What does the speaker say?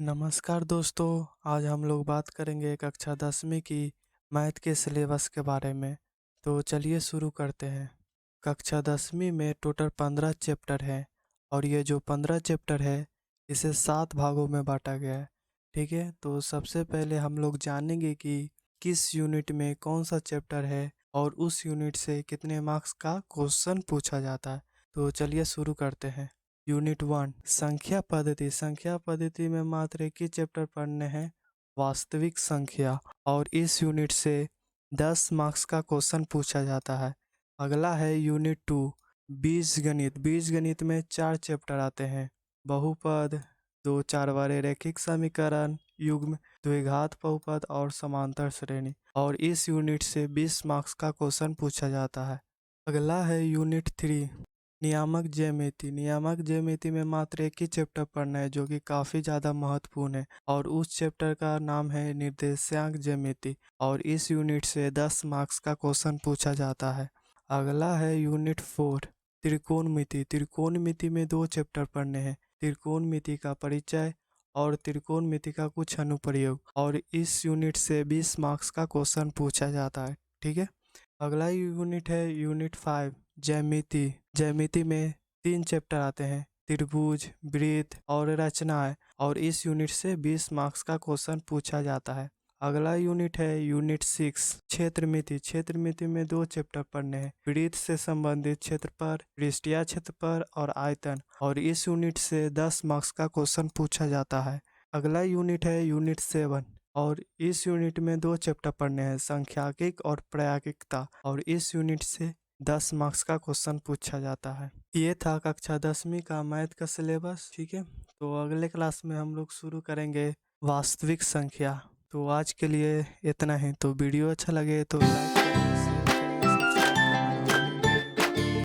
नमस्कार दोस्तों, आज हम लोग बात करेंगे कक्षा 10वीं की मैथ के सिलेबस के बारे में। तो चलिए शुरू करते हैं। कक्षा 10वीं में टोटल 15 चैप्टर हैं और ये जो 15 चैप्टर है इसे 7 भागों में बांटा गया है। ठीक है, तो सबसे पहले हम लोग जानेंगे कि किस यूनिट में कौन सा चैप्टर है और उस यूनिट से कितने मार्क्स का क्वेश्चन पूछा जाता है। तो चलिए शुरू करते हैं। यूनिट 1 संख्या पद्धति में मात्र एक ही चैप्टर पढ़ने हैं, वास्तविक संख्या। और इस यूनिट से 10 मार्क्स का क्वेश्चन पूछा जाता है। अगला है यूनिट 2 बीजगणित में 4 चैप्टर आते हैं, बहुपद, दो चार वाले रैखिक समीकरण, युग्म, द्विघात बहुपद और समांतर श्रेणी। और इस यूनिट से 20 मार्क्स का क्वेश्चन पूछा जाता है। अगला है यूनिट 3 नियामक ज्यामिति में मात्र एक ही चैप्टर पढ़ना है जो कि काफ़ी ज़्यादा महत्वपूर्ण है और उस चैप्टर का नाम है निर्देशांक ज्यामिति। और इस यूनिट से 10 मार्क्स का क्वेश्चन पूछा जाता है। अगला है यूनिट 4 त्रिकोणमिति में 2 चैप्टर पढ़ने हैं, त्रिकोणमिति का परिचय और त्रिकोणमिति का कुछ अनुप्रयोग। और इस यूनिट से 20 मार्क्स का क्वेश्चन पूछा जाता है। ठीक है, अगला यूनिट है यूनिट 5 ज्यामिति में 3 चैप्टर आते हैं, त्रिभुज, वृत्त और रचनाएं। और इस यूनिट से 20 मार्क्स का क्वेश्चन पूछा जाता है। अगला यूनिट है यूनिट 6 क्षेत्रमिति में 2 चैप्टर पढ़ने हैं, वृत्त से संबंधित क्षेत्रफल, पृष्ठीय क्षेत्रफल और आयतन। और इस यूनिट से 10 मार्क्स का क्वेश्चन पूछा जाता है। अगला यूनिट है यूनिट 7 और इस यूनिट में 2 चैप्टर पढ़ने हैं, सांख्यिकी और प्रायोगिकता। और इस यूनिट से 10 मार्क्स का क्वेश्चन पूछा जाता है। ये था कक्षा 10वीं का मैथ का सिलेबस। ठीक है, तो अगले क्लास में हम लोग शुरू करेंगे वास्तविक संख्या। तो आज के लिए इतना ही। तो वीडियो अच्छा लगे तो लाइक